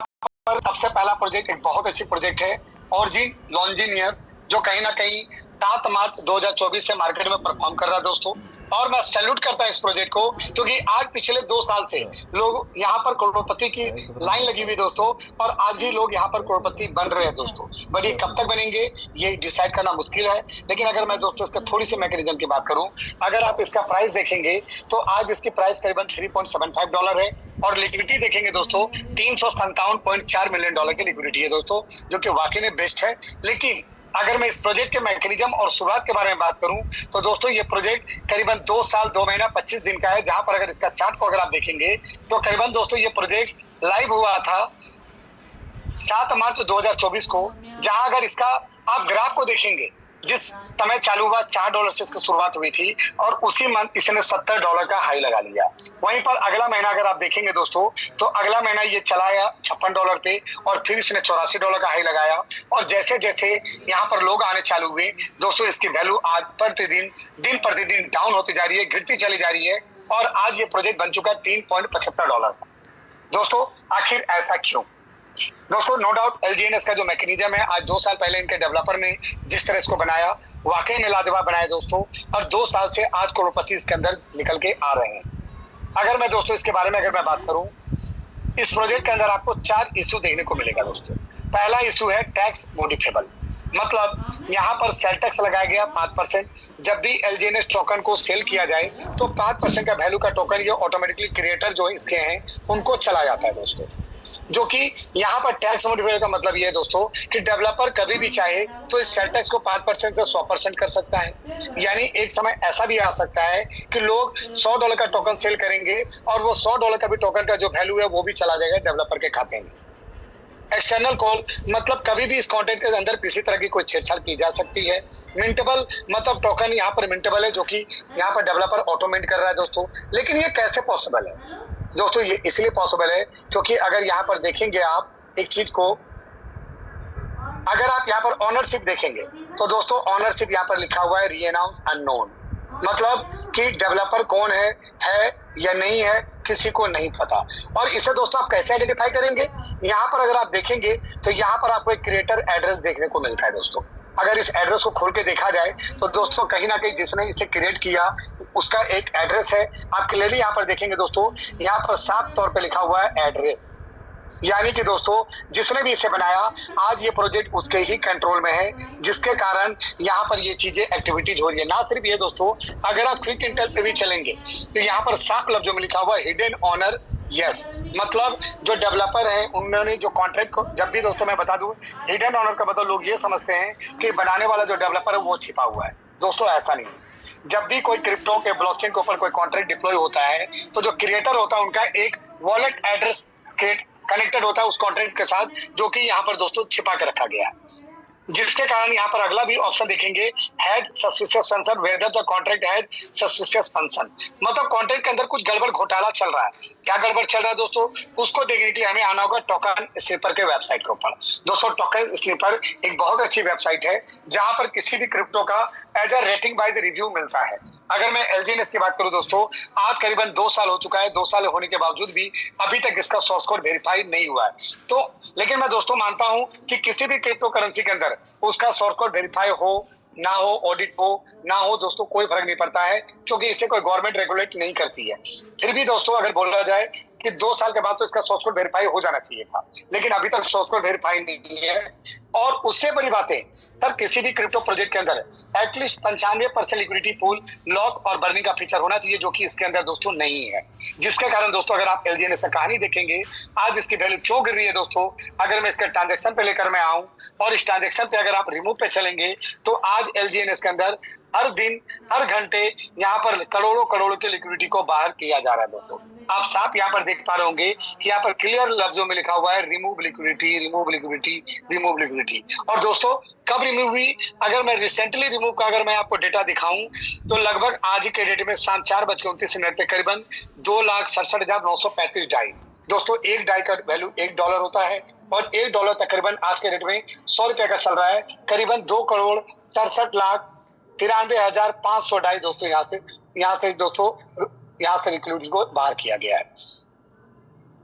पर सबसे पहला प्रोजेक्ट एक बहुत अच्छी प्रोजेक्ट है ऑरिजिन लॉन्जिनियस, जो कहीं ना कहीं 7 मार्च 2024 से मार्केट में परफॉर्म कर रहा है दोस्तों। और मैं सैल्यूट करता हूं इस प्रोजेक्ट को, क्योंकि आज पिछले 2 साल से लोग यहाँ पर करोड़पति की लाइन लगी हुई दोस्तों, और आज भी लोग यहाँ पर करोड़पति बन रहे हैं दोस्तों। बट ये कब तक बनेंगे ये डिसाइड करना मुश्किल है। लेकिन अगर मैं दोस्तों इसका थोड़ी सी मैकेनिज्म की बात करूं, अगर आप इसका प्राइस देखेंगे तो आज इसकी प्राइस करीबन $3.75 है, और लिक्विडिटी देखेंगे दोस्तों $357.4 मिलियन की लिक्विडिटी है दोस्तों, जो कि वाकई में बेस्ट है। लेकिन अगर मैं इस प्रोजेक्ट के मैकेनिज्म और शुरुआत के बारे में बात करूं तो दोस्तों ये प्रोजेक्ट करीबन 2 साल 2 महीना 25 दिन का है, जहां पर अगर इसका चार्ट को अगर आप देखेंगे तो करीबन दोस्तों ये प्रोजेक्ट लाइव हुआ था 7 मार्च 2024 को, जहां अगर इसका आप ग्राफ को देखेंगे, जिस समय चालू हुआ $4 से इसकी शुरुआत हुई थी, और उसी मंथ इसने $70 का हाई लगा लिया। वहीं पर अगला महीना अगर आप देखेंगे दोस्तों, तो अगला महीना ये चलाया $56 पे, और फिर इसने $84 का हाई लगाया। और जैसे जैसे यहाँ पर लोग आने चालू हुए दोस्तों, इसकी वैल्यू आज प्रतिदिन दिन प्रतिदिन डाउन होती जा रही है, गिरती चली जा रही है, और आज ये प्रोजेक्ट बन चुका है $3.75 का। दोस्तों आखिर ऐसा क्यों? दोस्तों नो डाउट एलजीएनएस का जो मैकेनिज्म है, आज 2 साल पहले इनके डेवलपर ने जिस तरह इसको बनाया, वाकई में लाजवाब बनाया दोस्तों, और 2 साल से आज करोड़पति इसके अंदर निकल के आ रहे हैं। अगर मैं दोस्तों इसके बारे में अगर मैं बात करूं, इस प्रोजेक्ट के अंदर आपको 4 इशू देखने को मिलेगा दोस्तों। पहला इशू है टैक्स मॉडिफेबल, मतलब यहाँ पर सेल टैक्स लगाया गया 5%। जब भी एलजीएनएस टोकन को सेल किया जाए तो 5% का वैल्यू का टोकन ये ऑटोमेटिकली क्रिएटर जो इसके हैं उनको चला जाता है दोस्तों, जो कि यहाँ पर टैक्स मॉडिफायर का मतलब ये है दोस्तों कि डेवलपर कभी भी चाहे तो इस सेल टैक्स को 5% से 100% कर सकता है। यानी एक समय ऐसा भी आ सकता है कि लोग $100 का टोकन सेल करेंगे, और वो $100 का भी टोकन का जो वैल्यू है वो भी चला जाएगा डेवलपर के खाते में। एक्सटर्नल कॉल मतलब कभी भी इस कंटेंट के अंदर किसी तरह की कोई छेड़छाड़ की जा सकती है। मिंटेबल मतलब टोकन यहाँ पर मिंटेबल है, जो कि यहाँ पर डेवलपर ऑटोमेट कर रहा है दोस्तों। लेकिन ये कैसे पॉसिबल है दोस्तों? ये इसलिए पॉसिबल है क्योंकि अगर यहाँ पर देखेंगे आप एक चीज को, अगर आप यहाँ पर ऑनरशिप देखेंगे तो दोस्तों ऑनरशिप यहाँ पर लिखा हुआ है री अनाउंस अननोन, मतलब कि डेवलपर कौन है या नहीं है किसी को नहीं पता। और इसे दोस्तों आप कैसे आइडेंटिफाई करेंगे? यहाँ पर अगर आप देखेंगे तो यहाँ पर आपको एक क्रिएटर एड्रेस देखने को मिलता है दोस्तों। अगर इस एड्रेस को खोल के देखा जाए तो दोस्तों कहीं ना कहीं जिसने इसे क्रिएट किया उसका एक एड्रेस है। आप क्लियरली यहाँ पर देखेंगे दोस्तों, यहाँ पर साफ तौर पे लिखा हुआ है एड्रेस, यानी कि दोस्तों जिसने भी इसे बनाया आज ये प्रोजेक्ट उसके ही कंट्रोल में है, जिसके कारण यहाँ पर ये चीजें एक्टिविटीज हो रही है। ना सिर्फ ये दोस्तों, अगर आप क्विक इंटेल पे भी चलेंगे तो यहाँ पर साफ लफ्जों में लिखा हुआ है हिडन ऑनर यस, मतलब जो डेवलपर है उन्होंने जो कॉन्ट्रैक्ट को, जब भी दोस्तों मैं बता दूं हिडन ऑनर का मतलब लोग ये समझते हैं कि बनाने वाला जो डेवलपर है वो छिपा हुआ है। दोस्तों ऐसा नहीं। जब भी कोई क्रिप्टो के ब्लॉकचेन के ऊपर कोई कॉन्ट्रैक्ट डिप्लॉय होता है तो जो क्रिएटर होता है उनका एक वॉलेट एड्रेस कनेक्टेड होता है उस कॉन्ट्रैक्ट के साथ, जो कि यहाँ पर दोस्तों छिपा के रखा गया है। जिसके कारण यहाँ पर अगला भी ऑप्शन देखेंगे has suspicious function, whether the contract has suspicious function, मतलब कॉन्ट्रैक्ट के अंदर कुछ गड़बड़ घोटाला चल रहा है। क्या गड़बड़ चल रहा है दोस्तों? उसको देखने के लिए हमें आना होगा टोकन स्लीपर के वेबसाइट के ऊपर। दोस्तों टोकन स्लीपर एक बहुत अच्छी वेबसाइट है जहां पर किसी भी क्रिप्टो का as a rating by the review मिलता है। अगर मैं एलजीएनएस की बात करूं दोस्तों, आज करीबन 2 साल हो चुका है। 2 साल होने के बावजूद भी अभी तक इसका सोर्स कोड वेरीफाई नहीं हुआ है। तो लेकिन मैं दोस्तों मानता हूं कि किसी भी क्रिप्टो करेंसी के अंदर उसका सोर्स कोड वेरीफाई हो ना हो, ऑडिट हो ना हो दोस्तों, कोई फर्क नहीं पड़ता है, क्योंकि इसे कोई गवर्नमेंट रेगुलेट नहीं करती है। फिर भी दोस्तों अगर बोला जाए कि 2 साल के बाद तो इसका सोर्स कोड वेरीफाई हो जाना चाहिए था, लेकिन अभी तक सोर्स कोड वेरीफाई नहीं है। और उससे बड़ी बातें, तब किसी भी क्रिप्टो प्रोजेक्ट के अंदर एटलीस्ट 95% लिक्विडिटी पूल, लॉक और बर्निंग का फीचर होना चाहिए, जो कि इसके अंदर दोस्तों नहीं है। जिसके कारण दोस्तों अगर आप एलजीएनएस का कहानी देखेंगे, आज इसकी वैल्यू क्यों गिर रही है दोस्तों, अगर मैं इसके ट्रांजेक्शन पे लेकर मैं आऊं और इस ट्रांजेक्शन पे अगर आप रिमूव पे चलेंगे तो आज एलजीएनएस के अंदर हर दिन हर घंटे यहाँ पर करोड़ों की लिक्विडिटी को बाहर किया जा रहा है दोस्तों। आप साफ यहाँ पर देख पा रहे होंगे कि यहाँ पर क्लियर लफ्जों में लिखा हुआ है remove liquidity, remove liquidity, remove liquidity. और दोस्तों कब रिमूव हुई? अगर मैं रिसेंटली रिमूव का अगर मैं आपको डेटा दिखाऊं तो लगभग आज ही के डेट में शाम 4:29 पे करीबन 2,67,935 डाई। दोस्तों एक डाई का वैल्यू $1 होता है, और $1 तकरीबन आज के रेट में 100 रुपए का चल रहा है। करीबन 2,67,93,500 डाई दोस्तों यहाँ से दोस्तों यहाँ से लिक्विडिटी को बाहर किया गया है।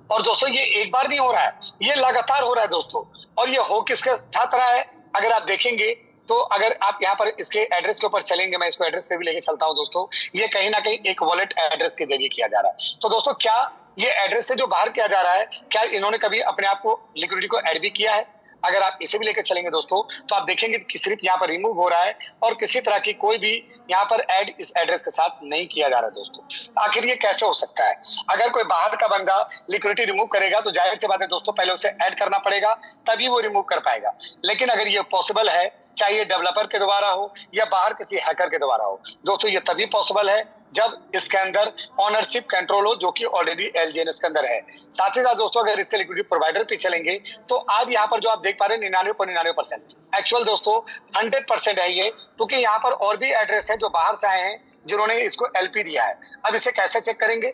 और दोस्तों ये एक बार नहीं हो रहा है, ये लगातार हो रहा है दोस्तों। और ये हो किसके साथ रहा है अगर आप देखेंगे तो, अगर आप यहाँ पर इसके एड्रेस के ऊपर चलेंगे, मैं इसको एड्रेस पे भी लेके चलता हूँ दोस्तों, ये कहीं ना कहीं एक वॉलेट एड्रेस के जरिए किया जा रहा है। तो दोस्तों क्या ये एड्रेस से जो बाहर किया जा रहा है, क्या इन्होंने कभी अपने आप को लिक्विडिटी को ऐड भी किया है? अगर आप इसे भी लेकर चलेंगे दोस्तों तो आप देखेंगे कि सिर्फ यहाँ पर रिमूव हो रहा है और किसी तरह की कोई भी यहाँ पर ऐड इस एड्रेस के साथ नहीं किया जा रहा है दोस्तों। आखिर ये कैसे हो सकता है? अगर कोई बाहर का बंदा लिक्विडिटी रिमूव करेगा तो जाहिर सी बात है दोस्तों, पहले उसे ऐड करना पड़ेगा तभी वो रिमूव कर पाएगा। लेकिन अगर ये पॉसिबल है, चाहे डेवलपर के द्वारा हो या बाहर किसी हैकर के द्वारा हो दोस्तों, ये तभी पॉसिबल है जब इसके अंदर ऑनरशिप कंट्रोल हो, जो कि ऑलरेडी एलजीएनएस के अंदर है। साथ ही साथ दोस्तों अगर इसके लिक्विडिटी प्रोवाइडर पे चलेंगे तो आज यहाँ पर जो आप देख पा रहे हैं 99.99% एक्चुअल दोस्तों 100% है ये, क्योंकि यहाँ पर और भी एड्रेस है जो बाहर से आए हैं जिन्होंने इसको एलपी दिया है। अब इसे कैसे चेक करेंगे?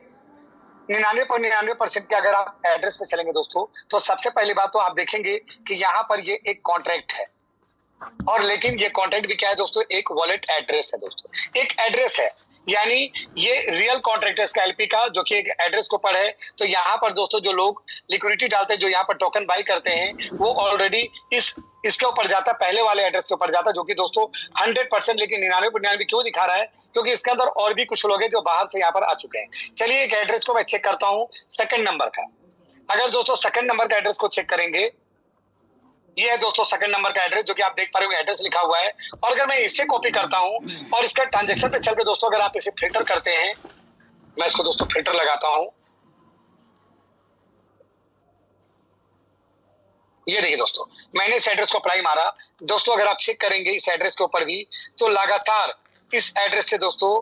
99.99% के अगर आप एड्रेस पे चलेंगे दोस्तों तो सबसे पहली बात तो आप देखेंगे कि यहाँ पर ये एक कॉन्ट्रैक्ट है, और लेकिन ये कॉन्ट्रैक्ट भी क्या है दोस्तों, एक वॉलेट एड्रेस है दोस्तों, एक एड्रेस है, यानी ये रियल कॉन्ट्रैक्ट है इसका एलपी का, जो कि एक एड्रेस को पढ़े। तो यहाँ पर दोस्तों जो लोग लिक्विडिटी डालते हैं, जो यहाँ पर टोकन बाई करते हैं, वो ऑलरेडी इसके ऊपर जाता, पहले वाले एड्रेस के ऊपर जाता, जो कि दोस्तों 100%। लेकिन 99.99 क्यों दिखा रहा है? क्योंकि इसके अंदर और भी कुछ लोग हैं जो बाहर से यहाँ पर आ चुके हैं। चलिए एक एड्रेस को मैं चेक करता हूँ सेकंड नंबर का। अगर दोस्तों सेकंड नंबर का एड्रेस को चेक करेंगे, ये है दोस्तों सेकंड नंबर का एड्रेस, जो कि आप देख पा रहे हो एड्रेस लिखा हुआ है। और अगर मैं इससे कॉपी करता हूं और इसका ट्रांजैक्शन पे चल के दोस्तों अगर आप इसे फिल्टर करते हैं, मैं इसको दोस्तों फिल्टर लगाता हूं, ये देखिए दोस्तों मैंने इस एड्रेस को अप्लाई मारा दोस्तों। अगर आप चेक करेंगे इस एड्रेस के ऊपर भी तो लगातार इस एड्रेस से दोस्तों,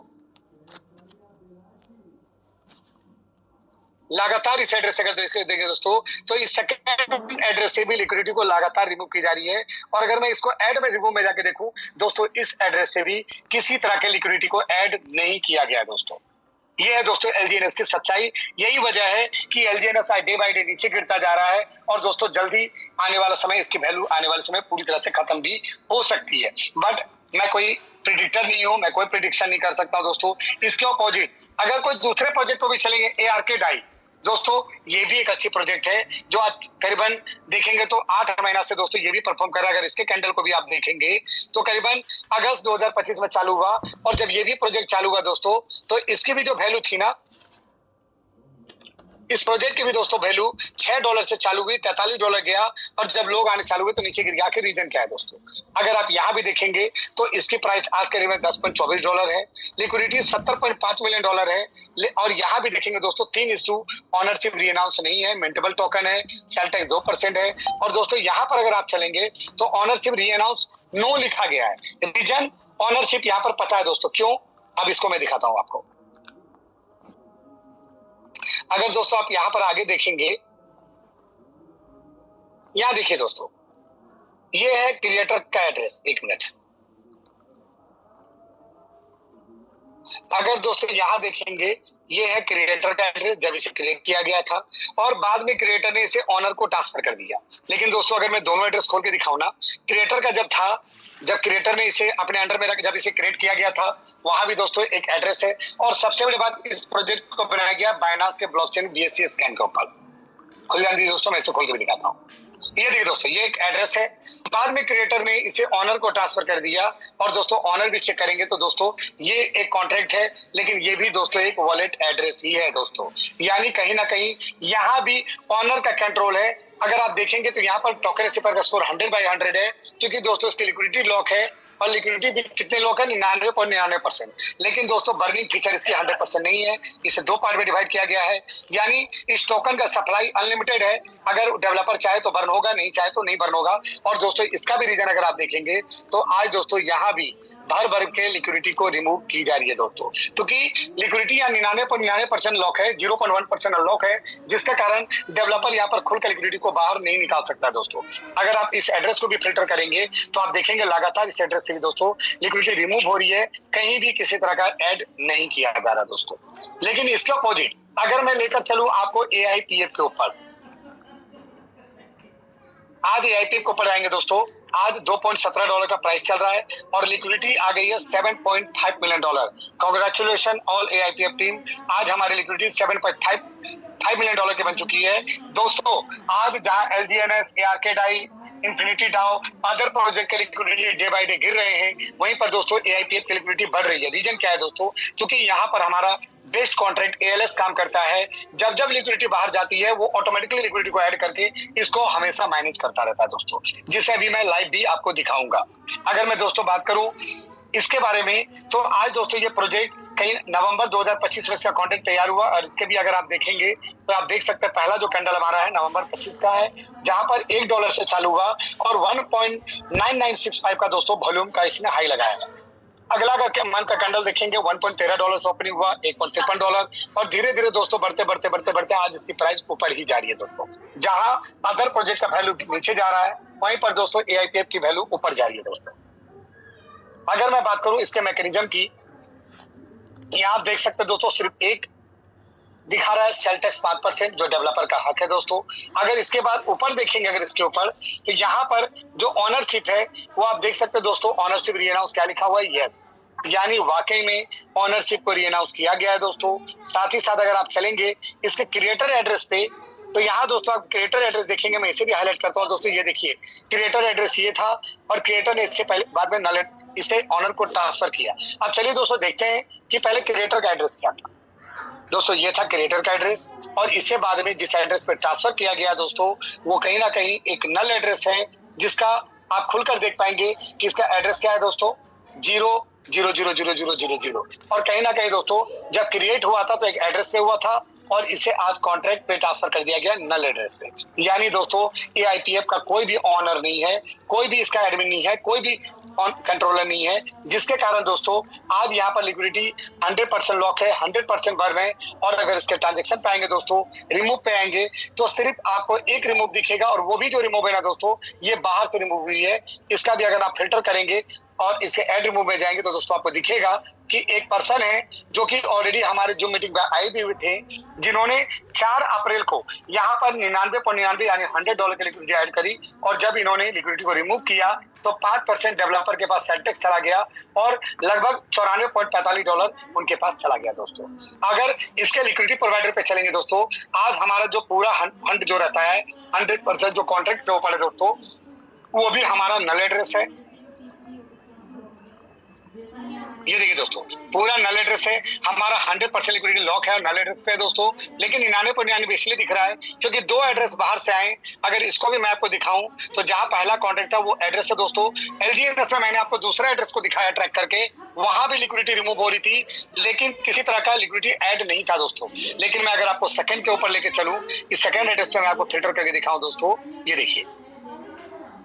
लगातार इस एड्रेस से अगर देखेंगे दोस्तों तो इस सेकंड एड्रेस से भी लिक्विडिटी को लगातार रिमूव की जा रही है। और अगर मैं इसको ऐड में रिमूव में जाके देखूं दोस्तों, इस एड्रेस से भी किसी तरह के लिक्विडिटी को ऐड नहीं किया गया दोस्तों। ये है दोस्तों एलजीएनएस की सच्चाई। यही वजह है कि एलजीएनएस डे बाय डे नीचे गिरता जा रहा है, और दोस्तों जल्दी आने वाला समय, इसकी वैल्यू आने वाले समय पूरी तरह से खत्म भी हो सकती है। बट मैं कोई प्रिडिक्टर नहीं हूं, मैं कोई प्रिडिक्शन नहीं कर सकता दोस्तों। इसके अपोजिट अगर कोई दूसरे प्रोजेक्ट को भी चलेंगे, एआरके डाई दोस्तों, ये भी एक अच्छी प्रोजेक्ट है जो आज करीबन देखेंगे तो 8 महीना से दोस्तों ये भी परफॉर्म कर रहा है। अगर इसके कैंडल को भी आप देखेंगे तो करीबन अगस्त 2025 में चालू हुआ, और जब ये भी प्रोजेक्ट चालू हुआ दोस्तों तो इसकी भी जो वैल्यू थी ना, इस प्रोजेक्ट की भी दोस्तों वैल्यू $6 से चालू हुई, $43 गया, और जब लोग आने चालू हुए तो नीचे गिर गया। आखिर रीजन क्या है दोस्तों? अगर आप यहाँ भी देखेंगे तो इसकी प्राइस आज करीब $10.24 है, लिक्विडिटी $70.5 मिलियन है। और यहाँ भी देखेंगे दोस्तों 3 इशू ऑनरशिप री अनाउंस नहीं है, मिंटेबल टोकन है, सेल टैक्स 2% है। और दोस्तों यहाँ पर अगर आप चलेंगे तो ऑनरशिप री अनाउंस नो लिखा गया है। रीजन ऑनरशिप यहाँ पर पता है दोस्तों क्यों, अब इसको मैं दिखाता हूँ आपको। अगर दोस्तों आप यहां पर आगे देखेंगे, यहां देखिए दोस्तों, ये है क्रिएटर का एड्रेस। एक मिनट, अगर दोस्तों यहां देखेंगे ये है क्रिएटर का एड्रेस जब इसे क्रिएट किया गया था, और बाद में क्रिएटर ने इसे ऑनर को ट्रांसफर कर दिया। लेकिन दोस्तों अगर मैं दोनों एड्रेस खोल के दिखाऊं ना, क्रिएटर का जब था, जब क्रिएटर ने इसे अपने अंडर में जब इसे क्रिएट किया गया था, वहां भी दोस्तों एक एड्रेस है। और सबसे बड़ी बात, इस प्रोजेक्ट को बनाया गया बाइनांस के ब्लॉकचेन BSC स्कैन के ऊपर। खुल जाती है दोस्तों, मैं इसे खोल के भी दिखाता हूँ। ये देखिए दोस्तों, ये एक एड्रेस है, बाद में क्रिएटर ने इसे ऑनर को ट्रांसफर कर दिया। और दोस्तों ऑनर भी चेक करेंगे तो दोस्तों ये एक कॉन्ट्रैक्ट है, लेकिन ये भी दोस्तों एक वॉलेट एड्रेस ही है दोस्तों। यानी कहीं ना कहीं यहाँ भी ऑनर का कंट्रोल है। अगर आप देखेंगे तो यहाँ पर टोकन रिसीवर का स्कोर 100/100 है, क्योंकि दोस्तों इसकी लिक्विडिटी लॉक है, और लिक्विडिटी भी कितने लॉक है, 99.99%। लेकिन दोस्तों बर्निंग फीचर इसकी 100% नहीं है, इसे 2 पार्ट में डिवाइड किया गया है। यानी इस टोकन का सप्लाई अनलिमिटेड है, अगर डेवलपर चाहे तो बर्न होगा, नहीं चाहे तो नहीं बर्न होगा। और दोस्तों इसका भी रीजन अगर आप देखेंगे तो आज दोस्तों यहाँ भी भर भर के लिक्विडिटी को रिमूव की जा रही है दोस्तों, क्योंकि लिक्विडिटी यहाँ 99.99% लॉक है, 0.1% अनलॉक है, जिसका कारण डेवलपर यहाँ पर खुलकर लिक्विडिटी को बाहर नहीं निकाल सकता दोस्तों। अगर आप इस एड्रेस को भी फिल्टर करेंगे तो आप देखेंगे लगातार इस एड्रेस से भी दोस्तों लिक्विडिटी रिमूव हो रही है, कहीं भी किसी तरह का ऐड नहीं किया जा रहा दोस्तों। लेकिन इसके अपोजिट अगर मैं लेकर चलूं आपको AIPF के ऊपर, आज AIPF को ऊपर आएंगे दोस्तों, आज $2.17 का प्राइस चल रहा है, और लिक्विडिटी आ गई है $7.5 million. Congratulation all AIPF team, आज हमारी लिक्विडिटी $5 मिलियन की बन चुकी है दोस्तों। आज जहां LGNS, ARK डाई, इंफिनिटी डाउ, अदर प्रोजेक्ट के लिक्विडिटी डे बाय डे गिर रहे हैं, वहीं पर दोस्तों AIPF की लिक्विडिटी बढ़ रही है। रीजन क्या है दोस्तों? क्योंकि यहाँ पर हमारा बेस्ट कॉन्ट्रैक्ट ALS काम करता है। जब जब लिक्विडिटी बाहर जाती है वो ऑटोमेटिकली लिक्विडिटी को ऐड करके इसको हमेशा मैनेज करता रहता है दोस्तों, जिसे अभी मैं लाइव भी आपको दिखाऊंगा। अगर मैं दोस्तों बात करूं इसके बारे में, तो आज दोस्तों ये प्रोजेक्ट कहीं नवंबर 2025 में इसका कॉन्ट्रैक्ट तैयार हुआ, और इसके भी अगर आप देखेंगे तो आप देख सकते हैं पहला जो कैंडल हमारा है नवंबर 25 का है, जहां पर $1 से चालू हुआ और 1.9965 का दोस्तों वॉल्यूम का इसने हाई लगाया है। अगला का मंथ का कैंडल देखेंगे $1.13 ओपनिंग हुआ, $1.53, और धीरे धीरे दोस्तों बढ़ते बढ़ते बढ़ते बढ़ते आज इसकी प्राइस ऊपर ही जा रही है दोस्तों। जहां अदर प्रोजेक्ट का वैल्यू नीचे जा रहा है, वहीं पर दोस्तों AIPF की वैल्यू ऊपर जा रही है दोस्तों। अगर मैं बात करूं इसके मैकेनिज्म की, यहाँ आप देख सकते हैं दोस्तों सिर्फ एक दिखा रहा है सेल टैक्स 5% जो डेवलपर का हक है दोस्तों। अगर इसके बाद ऊपर देखेंगे, अगर इसके ऊपर, तो यहाँ पर जो ऑनरशिप है वो आप देख सकते हैं दोस्तों। ऑनरशिप रीअनाउंस क्या लिखा हुआ है? ये, यानी वाकई में ऑनरशिप को रीअनाउंस किया गया है दोस्तों। साथ ही साथ अगर आप चलेंगे इसके क्रिएटर एड्रेस पे, तो यहाँ दोस्तों आप क्रिएटर एड्रेस देखेंगे, मैं इसे भी हाईलाइट करता हूँ दोस्तों। ये देखिए क्रिएटर एड्रेस ये था, और क्रिएटर ने इससे पहले बाद में नल इसे ऑनर को ट्रांसफर किया। अब चलिए दोस्तों देखते हैं कि पहले क्रिएटर का एड्रेस क्या था दोस्तों। ये था क्रिएटर का एड्रेस, और इससे बाद में जिस एड्रेस पे ट्रांसफर किया गया दोस्तों वो कहीं ना कहीं एक नल एड्रेस है, जिसका आप खुलकर देख पाएंगे कि इसका एड्रेस क्या है दोस्तों, 0000000। और कहीं ना कहीं दोस्तों जब क्रिएट हुआ था तो एक एड्रेस पे हुआ था, और इसे आज कॉन्ट्रैक्ट पे ट्रांसफर कर दिया गया नल एड्रेस पे। यानी दोस्तों AIPF का कोई भी ऑनर नहीं है, कोई भी इसका एडमिन नहीं है, कोई भी कंट्रोलर नहीं है, जिसके कारण दोस्तों आज यहाँ पर लिक्विडिटी 100% लॉक है, 100% बर्न है। और अगर इसके ट्रांजेक्शन पे आएंगे दोस्तों, रिमूव पे आएंगे, तो सिर्फ आपको एक रिमूव दिखेगा, और वो भी जो रिमूव है ना दोस्तों ये बाहर से रिमूव हुई है। इसका भी अगर आप फिल्टर करेंगे और इसके एड रिमूव में जाएंगे तो दोस्तों आपको दिखेगा कि एक पर्सन है जो कि ऑलरेडी हमारे जो मीटिंग में आए भी हुए थे, जिन्होंने 4 अप्रैल को यहाँ पर 99.99 यानी $100 की लिक्विडिटी ऐड करी, और जब इन्होंने लिक्विडिटी को रिमूव किया तो 5% डेवलपर के पास सेल टैक्स चला गया, और लगभग $94.45 उनके पास चला गया दोस्तों। अगर इसके लिक्विडिटी प्रोवाइडर पे चलेंगे दोस्तों, आज हमारा जो पूरा फंड जो रहता है 100% जो कॉन्ट्रैक्ट पे ऊपर है दोस्तों, वो भी हमारा नल एड्रेस है। ये देखिए दोस्तों पूरा नल एड्रेस है हमारा, 100% लिक्विडिटी लॉक है और नल एड्रेस पे है दोस्तों। लेकिन 99.99 इसलिए दिख रहा है क्योंकि 2 एड्रेस बाहर से आए। अगर इसको भी मैं आपको दिखाऊं तो जहां पहला कॉन्ट्रैक्ट था वो एड्रेस है दोस्तों LGNS में, मैंने आपको दूसरा एड्रेस को दिखाया ट्रैक करके, वहां भी लिक्विडिटी रिमूव हो रही थी, लेकिन किसी तरह का लिक्विडिटी ऐड नहीं था दोस्तों। लेकिन मैं अगर आपको सेकंड के ऊपर लेके चलूं, इस सेकंड एड्रेस पे मैं आपको फिल्टर करके दिखाऊं दोस्तों, ये देखिए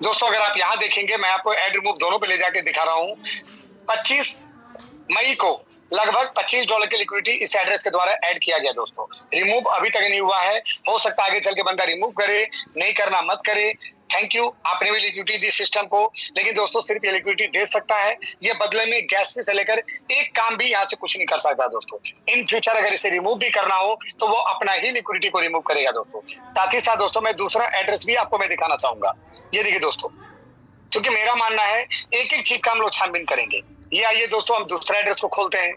दोस्तों। अगर आप यहाँ देखेंगे, मैं आपको ऐड रिमूव दोनों पे ले जाके दिखा रहा हूँ। 25 मई को लगभग $25 की लिक्विडिटी इस एड्रेस के द्वारा ऐड किया गया दोस्तों। रिमूव अभी तक नहीं हुआ है, हो सकता है आगे चल के बंदा रिमूव करे, नहीं करना मत करे। थैंक यू, आपने भी लिक्विडिटी दी सिस्टम को, लेकिन दोस्तों सिर्फ ये लिक्विडिटी दे सकता है, ये बदले में गैस फी से लेकर एक काम भी यहाँ से कुछ नहीं कर सकता दोस्तों। इन फ्यूचर अगर इसे रिमूव भी करना हो तो वो अपना ही लिक्विडिटी को रिमूव करेगा दोस्तों। साथ ही साथ दोस्तों मैं दूसरा एड्रेस भी आपको मैं दिखाना चाहूंगा। ये देखिए दोस्तों, क्योंकि मेरा मानना है एक एक चीज का हम लोग छानबीन करेंगे। ये आइए दोस्तों हम दूसरा एड्रेस को खोलते हैं,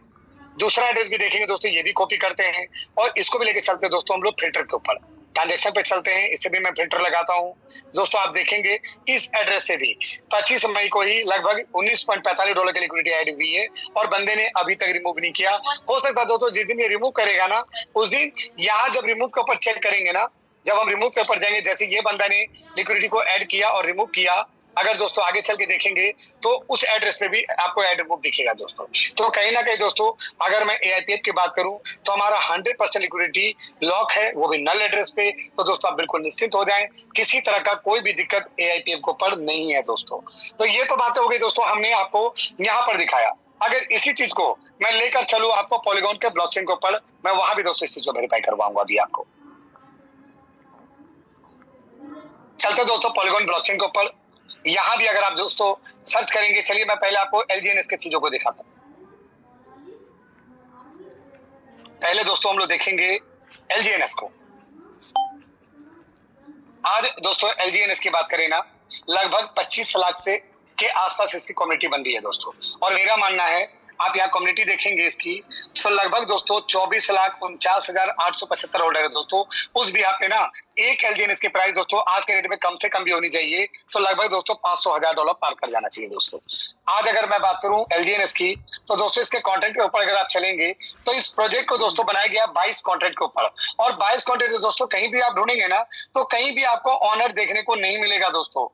दूसरा एड्रेस भी देखेंगे दोस्तों, ये भी कॉपी करते हैं और इसको भी लेके चलते हैं दोस्तों हम लोग फिल्टर के ऊपर। ट्रांजेक्शन पे चलते हैं, इससे भी मैं फिल्टर लगाता हूँ दोस्तों। आप देखेंगे इस एड्रेस से भी 25 मई को ही लगभग $19.45 की लिक्विडिटी ऐड हुई है, और बंदे ने अभी तक रिमूव नहीं किया। हो सकता है दोस्तों जिस दिन ये रिमूव करेगा ना, उस दिन यहाँ जब रिमूव के ऊपर चेक करेंगे ना, जब हम रिमूव के ऊपर जाएंगे, जैसे ये बंदा ने लिक्विडिटी को ऐड किया और रिमूव किया, अगर दोस्तों आगे चल के देखेंगे तो उस एड्रेस पे भी आपको ऐड रिमूव दिखेगा दोस्तों। तो कहीं ना कहीं दोस्तों अगर मैं AIPF की बात करूं तो हमारा 100% लिक्विडिटी लॉक है, वो भी नल एड्रेस पे। तो दोस्तों आप बिल्कुल निश्चिंत हो जाएं, किसी तरह का कोई भी दिक्कत AIPF के ऊपर नहीं है दोस्तों। तो ये तो बातें हो गई दोस्तों, हमने आपको यहाँ पर दिखाया। अगर इसी चीज को मैं लेकर चलूं आपको पॉलीगॉन के ब्लॉकचेन के ऊपर, मैं वहां भी दोस्तों इस चीज को वेरीफाई करवाऊंगा अभी आपको। चलते दोस्तों पॉलीगॉन ब्लॉकचेन के ऊपर, यहां भी अगर आप दोस्तों सर्च करेंगे, चलिए मैं पहले आपको LGNS के चीजों को दिखाता हूं। पहले दोस्तों हम लोग देखेंगे LGNS को। आज दोस्तों LGNS की बात करें ना, लगभग 25 लाख से के आसपास इसकी कम्युनिटी बन रही है दोस्तों। और मेरा मानना है आप यहाँ कम्युनिटी देखेंगे इसकी, तो लगभग दोस्तों 24,49,875 होल्डर है दोस्तों। उस भी यहाँ पे ना एक एलजीएनएस की प्राइस दोस्तों आज के रेट में कम से कम भी होनी चाहिए, तो लगभग दोस्तों $500,000 पार कर जाना चाहिए दोस्तों। आज अगर मैं बात करूं एलजीएनएस की, तो दोस्तों इसके कॉन्ट्रैक्ट के ऊपर अगर आप चलेंगे तो इस प्रोजेक्ट को दोस्तों बनाया गया 22 कॉन्ट्रैक्ट के ऊपर, और 22 कॉन्ट्रैक्ट दोस्तों कहीं भी आप ढूंढेंगे ना तो कहीं भी आपको ऑनर देखने को नहीं मिलेगा दोस्तों।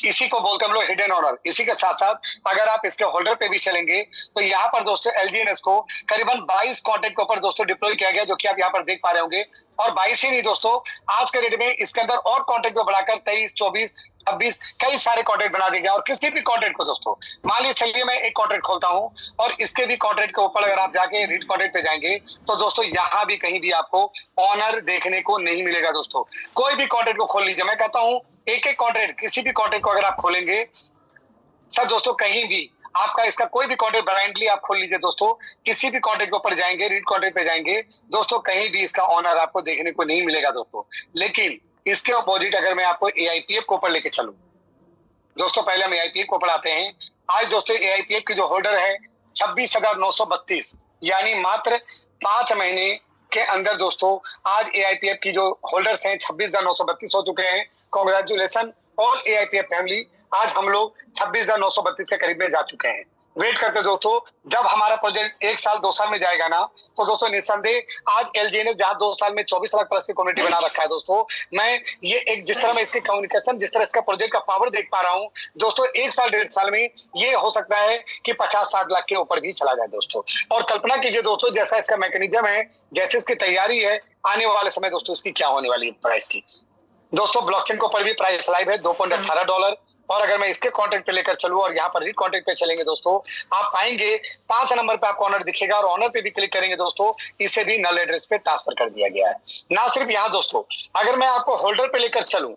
इसी को बोलते हम लोग हिडन ऑनर। इसी के साथ साथ अगर आप इसके होल्डर पे भी चलेंगे तो यहाँ पर दोस्तों एलजीएनएस को करीबन 22 कॉन्ट्रैक्ट के ऊपर दोस्तों डिप्लॉय किया गया, जो कि आप यहाँ पर देख पा रहे होंगे। और 22 ही नहीं दोस्तों, आज के डेट में इसके अंदर और कॉन्ट्रैक्ट को बढ़ाकर 23, 24, 26 कई सारे कॉन्ट्रैक्ट बना दिए गए। और किसी भी कॉन्ट्रैक्ट को दोस्तों मान लीजिए, चलिए मैं एक कॉन्ट्रैक्ट खोलता हूं और इसके भी कॉन्ट्रैक्ट के ऊपर अगर आप जाके रीड कॉन्ट्रैक्ट पे जाएंगे तो दोस्तों यहाँ भी कहीं भी आपको ऑनर देखने को नहीं मिलेगा दोस्तों। कोई भी कॉन्ट्रैक्ट को खोल लीजिए, मैं कहता हूं एक एक कॉन्ट्रैक्ट, किसी भी कॉन्ट्रैक्ट को अगर आप खोलेंगे सर दोस्तों, कहीं भी आपका इसका कोई भी कॉन्ट्रैक्ट ब्लाइंडली आप खोल लीजिए दोस्तों, किसी भी कॉन्ट्रैक्ट के ऊपर जाएंगे, रीड कॉन्ट्रैक्ट पे जाएंगे दोस्तों, कहीं भी इसका ऑनर आपको देखने को नहीं मिलेगा दोस्तों। लेकिन इसके अपोजिट अगर मैं आपको एआईपीएफ के ऊपर लेके चलूं दोस्तों, पहले हम एआईपीएफ को पढ़ाते हैं। आज दोस्तों एआईपीएफ की जो होल्डर है 26,932, यानी मात्र 5 महीने के अंदर दोस्तों आज एआईपीएफ की जो होल्डर्स हैं 26,932 हो चुके हैं। कांग्रेचुलेशन ऑल एआईपीएफ फैमिली, आज हम लोग 26,932 के करीब में जा चुके हैं। वेट करते दोस्तों, जब हमारा प्रोजेक्ट 1 साल 2 साल में जाएगा ना तो दोस्तों निस्संदेह आज एलजीएनएस जहां 2 साल में 24 लाख प्लस की कम्युनिटी बना रखा है दोस्तों, मैं ये एक जिस तरह मैं इसकी कम्युनिकेशन, जिस तरह इसका प्रोजेक्ट का पावर देख पा रहा हूं दोस्तों, 1 साल 1.5 साल में ये हो सकता है कि 50-60 लाख के ऊपर भी चला जाए दोस्तों। और कल्पना कीजिए दोस्तों, जैसा इसका मैकेनिज्म है, जैसे इसकी तैयारी है, आने वाले समय दोस्तों इसकी क्या होने वाली है प्राइस की। दोस्तों ब्लॉकचेन के ऊपर भी प्राइस लाइव है $2.18। और अगर मैं इसके कॉन्ट्रैक्ट पे लेकर चलूं और यहाँ पर रीड कॉन्ट्रैक्ट पे चलेंगे दोस्तों, आप पाएंगे 5 नंबर पे आपको ऑनर दिखेगा, और ऑनर पे भी क्लिक करेंगे दोस्तों, इसे भी नल एड्रेस पे ट्रांसफर कर दिया गया है। ना सिर्फ यहाँ दोस्तों, अगर मैं आपको होल्डर पे लेकर चलूं,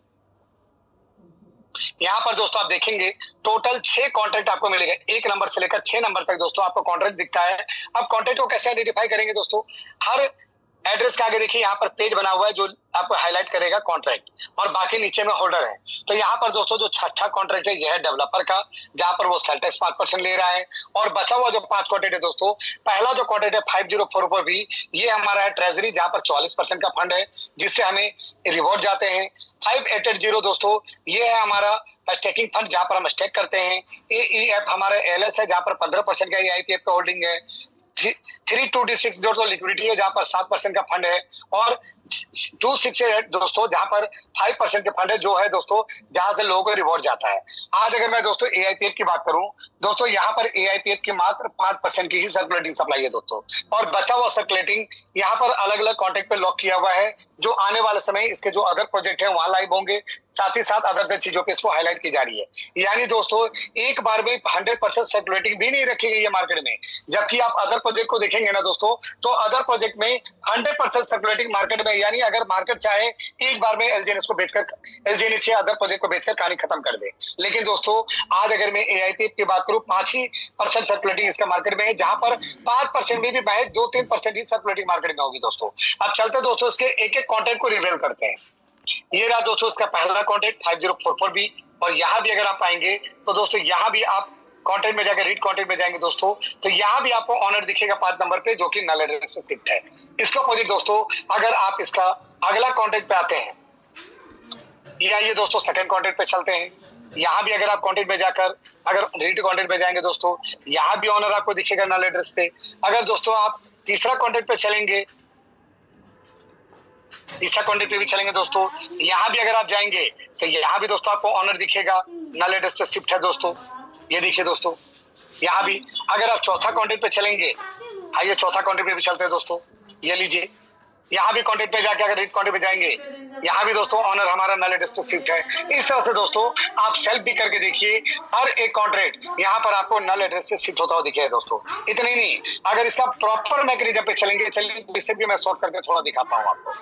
यहाँ पर दोस्तों आप देखेंगे टोटल 6 कॉन्ट्रैक्ट आपको मिलेगा, 1 नंबर से लेकर 6 नंबर तक दोस्तों आपको कॉन्ट्रैक्ट दिखता है। अब कॉन्ट्रैक्ट को कैसे आइडेंटिफाई करेंगे दोस्तों, हर एड्रेस के आगे देखिए यहाँ पर पेज बना हुआ है जो आपको हाईलाइट करेगा कॉन्ट्रैक्ट, और बाकी नीचे में होल्डर है। तो यहाँ पर दोस्तों जो छठा कॉन्ट्रैक्ट है यह है डेवलपर का, जहां पर वो सेल टैक्स 5% ले रहा है। और बचा हुआ जो 5 कॉन्ट्रैक्ट है दोस्तों, पहला जो कॉन्ट्रैक्ट है 5044 भी, ये हमारा है ट्रेजरी, जहां पर 44% का फंड है जिससे हमें रिवॉर्ड जाते हैं। 5880 दोस्तों, ये है हमारा स्टेकिंग फंड, जहां पर हम स्टेक करते हैं। एईएफ हमारा एलएस है, जहां पर 15% का एआईपीएफ का होल्डिंग है। 32D6 जो लिक्विडिटी है, जहां पर 7% का फंड है। और 268 दोस्तों, जहां पर 5% के फंड है, जो है दोस्तों जहां से लोगों को रिवॉर्ड जाता है। आज अगर मैं दोस्तों एआईपीएफ की बात करूं दोस्तों, यहाँ पर एआईपीएफ की मात्र 5% की ही सर्कुलेटिंग सप्लाई है दोस्तों, और बचा हुआ सर्कुलेटिंग यहाँ पर अलग अलग कॉन्ट्रैक्ट पे लॉक किया हुआ है, जो आने वाले समय इसके जो अदर प्रोजेक्ट है वहां लाइव होंगे। साथ ही साथ अदर चीजों पे इसको हाईलाइट की जा रही है। यानी दोस्तों एक बार में 100% सर्कुलेटिंग भी नहीं रखी गई है मार्केट में, जबकि आप अदर प्रोजेक्ट को देखेंगे ना दोस्तों, तो अदर प्रोजेक्ट में 100% सर्कुलेटिंग मार्केट में, यानी अगर मार्केट चाहे एक बार में एलजीएनएस को बेचकर, एलजीएनएस या अदर प्रोजेक्ट को बेचकर कहानी खत्म कर दे। लेकिन दोस्तों आज अगर मैं एआईपीएफ की बात करूं, 5% सर्कुलेटिंग इसका मार्केट में है, जहां पर 5% में भी महज 2-3% ही सर्कुलेटिंग मार्केट में होगी दोस्तों। अब चलते दोस्तों इसके एक एक कॉन्ट्रैक्ट को रिवील करते हैं। ये रहा दोस्तों इसका पहला कॉन्ट्रैक्ट 5044 भी, और यहाँ भी अगर आप आएंगे तो दोस्तों यहाँ भी आप कॉन्ट्रैक्ट में जाकर रीड कॉन्ट्रैक्ट में जाएंगे दोस्तों, तो यहाँ भी आपको ऑनर दिखेगा 5 नंबर पे, जो कि नल एड्रेस पे फिट है। इसके अपोजिट दोस्तों अगर आप इसका अगला कॉन्ट्रैक्ट पे आते हैं, ये आइए दोस्तों सेकंड कॉन्ट्रैक्ट पे चलते हैं। यहाँ भी अगर आप कॉन्ट्रैक्ट में जाकर अगर रीड कॉन्ट्रैक्ट में जाएंगे दोस्तों, यहाँ भी ऑनर आपको दिखेगा नल एड्रेस पे। अगर दोस्तों आप तीसरा कॉन्ट्रैक्ट पे चलेंगे, तीसरा कॉन्ट्रैक्ट पे भी चलेंगे दोस्तों, यहाँ भी अगर आप जाएंगे तो यहाँ भी दोस्तों आपको ऑनर दिखेगा, नल एड्रेस पे शिफ्ट है दोस्तों। ये देखिए दोस्तों, यहाँ भी अगर आप चौथा कॉन्ट्रैक्ट पे चलेंगे, आइए चौथा कॉन्ट्रैक्ट पे भी चलते हैं दोस्तों। ये लीजिए, यहाँ भी कॉन्ट्रैक्ट पे जाके अगर रीड कॉन्ट्रैक्ट पे जाएंगे, यहाँ भी दोस्तों ऑनर हमारा नल एड्रेस पे शिफ्ट है। इस तरह से दोस्तों आप सेल्फ भी करके देखिए, हर एक कॉन्ट्रैक्ट यहाँ पर आपको नल एड्रेस पे शिफ्ट होता हुआ दिखेगा दोस्तों। इतना ही नहीं, अगर इसका प्रॉपर मैकेनिज्म पे चलेंगे, चलिए इसे भी मैं शॉर्ट करके थोड़ा दिखाता हूँ आपको,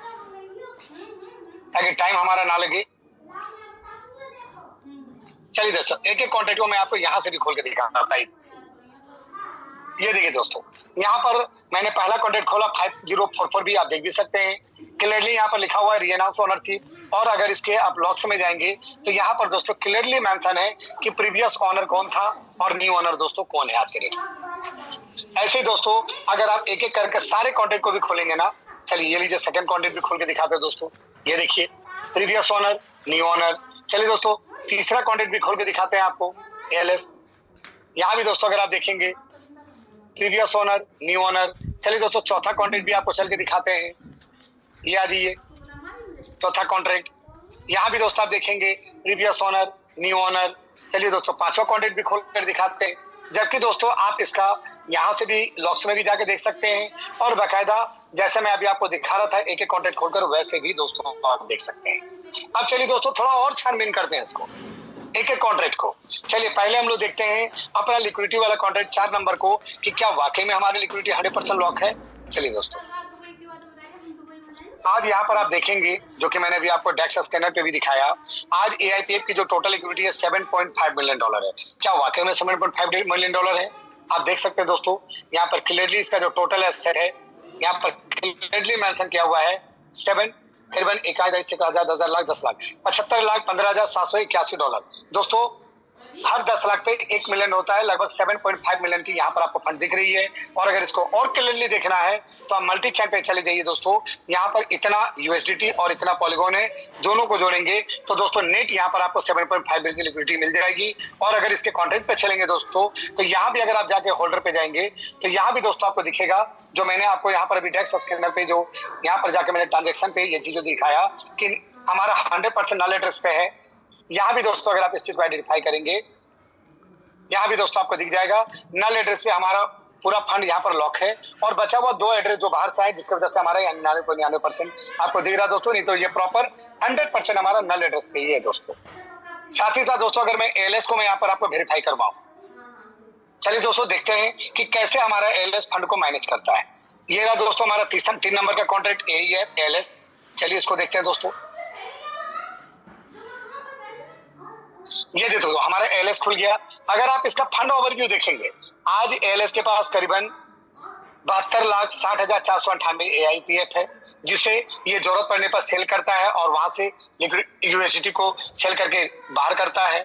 ताकि टाइम हमारा ना लगे। चलिए दोस्तों एक एक कॉन्ट्रैक्ट को मैं आपको यहाँ से भी खोल के दिखाता हूँ। ये देखिए दोस्तों, यहाँ पर मैंने पहला कॉन्ट्रैक्ट खोला 5044 भी, आप देख भी सकते हैं क्लियरली यहाँ पर लिखा हुआ है रीअनाउंस ओनरशिप। और अगर इसके आप लॉक्स में जाएंगे तो यहाँ पर दोस्तों क्लियरली मेंशन है कि प्रीवियस ओनर कौन था और न्यू ओनर दोस्तों कौन है आज के डेट। ऐसे ही दोस्तों अगर आप एक एक करके सारे कॉन्ट्रैक्ट को भी खोलेंगे ना, चलिए ये लीजिए सेकंड कॉन्ट्रैक्ट भी खोल के दिखाते हैं दोस्तों। ये देखिए प्रीवियस ओनर, न्यू ओनर। चलिए दोस्तों तीसरा कॉन्ट्रैक्ट भी खोल के दिखाते हैं आपको, एएलएस। यहाँ भी दोस्तों अगर आप देखेंगे प्रीवियस ओनर, न्यू ओनर। चलिए दोस्तों चौथा कॉन्ट्रैक्ट भी आपको चल के दिखाते हैं। ये आ जाइए चौथा कॉन्ट्रैक्ट। यहाँ भी दोस्तों आप देखेंगे प्रीवियस ओनर, न्यू ओनर। चलिए दोस्तों पांचवा कॉन्ट्रैक्ट भी खोल कर दिखाते हैं। जबकि दोस्तों आप इसका यहाँ से भी लॉक्स में भी जाके देख सकते हैं और बाकायदा जैसे मैं अभी आपको दिखा रहा था एक एक कॉन्ट्रैक्ट खोलकर, वैसे भी दोस्तों आप देख सकते हैं। अब चलिए दोस्तों थोड़ा और छानबीन करते हैं इसको, एक एक कॉन्ट्रैक्ट को। चलिए पहले हम लोग देखते हैं अपना लिक्विडिटी वाला कॉन्ट्रैक्ट 4 नंबर को कि क्या वाकई में हमारी लिक्विडिटी 100% लॉक है। चलिए दोस्तों आज यहाँ पर आप देखेंगे जो कि मैंने अभी आपको डेक्स स्कैनर पे भी दिखाया, आज एआईपीएफ की जो टोटल इक्विटी है $7.5 मिलियन है। क्या वाकई में $7.5 मिलियन है? आप देख सकते हैं दोस्तों यहाँ पर क्लियरली इसका जो टोटल एसेट है यहाँ पर क्लियरली मेंशन किया हुआ है 7 करीबन 1,000 10,000 लाख 10 लाख $75,15,781। दोस्तों हर 10 लाख पे 1 मिलियन होता है, लगभग 7.5 मिलियन की यहाँ पर आपको फंड दिख रही है। और अगर इसको और क्लियरली देखना है तो आप मल्टी चैन पे चले जाइए दोस्तों। यहाँ पर इतना यूएसडीटी और इतना पॉलीगॉन है, दोनों को जोड़ेंगे तो दोस्तों नेट यहाँ पर आपको 7.5 मिलियन की लिक्विडिटी मिल जाएगी। और अगर इसके कॉन्ट्रैक्ट पे चलेंगे दोस्तों तो यहाँ भी अगर आप जाके होल्डर पे जाएंगे तो यहाँ भी दोस्तों आपको दिखेगा जो मैंने आपको यहाँ पर अभी डेक्स स्कैनर पे जो यहाँ पर जाके मैंने ट्रांजेक्शन पे ये चीज दिखाया कि हमारा 100% नल एड्रेस पे है। यहाँ भी दोस्तों अगर आप इस चीज को आइडेंटिफाई करेंगे, यहाँ भी दोस्तों आपको दिख जाएगा नल एड्रेस पे हमारा पूरा फंड यहाँ पर लॉक है। और बचा हुआ 2 एड्रेस जो बाहर से आए जिसकी वजह से हमारा 99.99% आपको दिख रहा है दोस्तों, नहीं तो ये प्रॉपर 100% हमारा नल एड्रेस पे ही है दोस्तों। साथ ही साथ दोस्तों अगर मैं एएलएस को मैं यहाँ पर आपको वेरीफाई करवाऊं, चलिए दोस्तों देखते हैं कि कैसे हमारा एएलएस फंड को मैनेज करता है। ये रहा दोस्तों हमारा 3 नंबर का कॉन्ट्रैक्ट यही है एएलएस। चलिए इसको देखते हैं दोस्तों। ये देखो हमारा एएलएस खुल गया। अगर आप इसका फंड ओवरव्यू देखेंगे, आज एएलएस के पास करीबन 72,60,498 एआईपीएफ है, जिसे ये जरूरत पड़ने पर सेल करता है और वहां से यूएसडीटी को सेल करके बाहर करता है।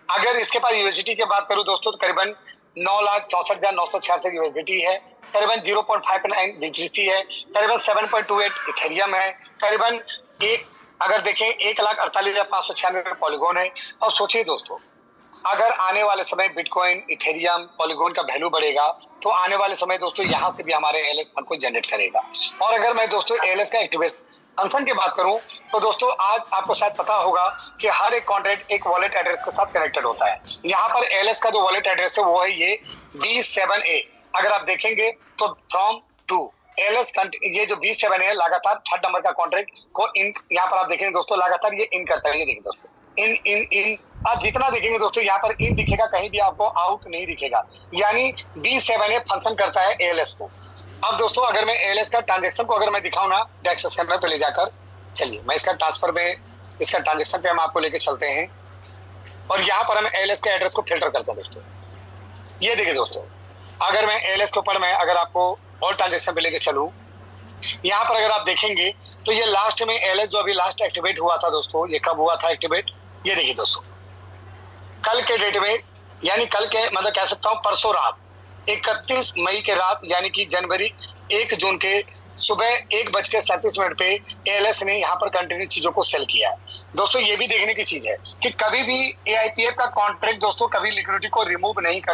अगर इसके पास यूएसडीटी की बात करूं दोस्तों तो करीबन 9,64,966 यूएसडीटी है, करीबन 0.59 बीटीसी है, करीबन 7.28 इथेरियम है, करीबन अगर देखें 1,48,596 पॉलीगॉन है। और सोचिए दोस्तों अगर आने वाले समय बिटकॉइन, इथेरियम, पॉलीगॉन का वैल्यू बढ़ेगा तो आने वाले समय दोस्तों यहाँ से भी हमारे एएलएस फंड को जनरेट करेगा। और अगर मैं दोस्तों एएलएस का एक्टिवेशन फंक्शन की बात करूं तो दोस्तों आज आपको शायद पता होगा कि हर एक कॉन्ट्रैक्ट एक वॉलेट एड्रेस के साथ कनेक्टेड होता है। यहाँ पर एएलएस का जो वॉलेट एड्रेस है वो है ये B7A। अगर आप देखेंगे तो फ्रॉम टू एएलएस ये जो B7 है लगातार 3rd नंबर का कॉन्ट्रैक्ट को इन यहाँ पर आप देखेंगे दोस्तों लगातार ये इन करता है। ये देखिए दोस्तों इन आप जितना देखेंगे दोस्तों यहाँ पर इन दिखेगा, कहीं भी आपको आउट नहीं दिखेगा, यानी B7A फंक्शन करता है एएलएस को। अब दोस्तों अगर मैं एएलएस का ट्रांजेक्शन को अगर मैं दिखाऊं ना डेक्स स्कैनर पे ले जाकर, चलिए मैं इसका ट्रांसफर में इसका ट्रांजेक्शन पे हम आपको लेके चलते हैं और यहाँ पर हम एएलएस के एड्रेस को फिल्टर करते हैं दोस्तों। ये देखिए दोस्तों अगर मैं एएलएस के ऊपर मैं अगर आपको और ट्रांजेक्शन पे लेके चलूं, यहाँ पर अगर आप देखेंगे तो ये लास्ट में एएलएस जो अभी लास्ट एक्टिवेट हुआ था दोस्तों, ये कब हुआ था एक्टिवेट, ये देखिए दोस्तों कल के डेट में, यानी कल के मतलब कह सकता हूँ परसों रात 31 मई के रात यानी कि जनवरी 1 जून के सुबह 1:37 पे एएलएस ने यहाँ पर कंटिन्यू चीजों को सेल किया है। दोस्तों ये भी देखने की चीज है कि कभी भी एआईपीएफ का कॉन्ट्रैक्ट दोस्तों कभी लिक्विडिटी को रिमूव नहीं कर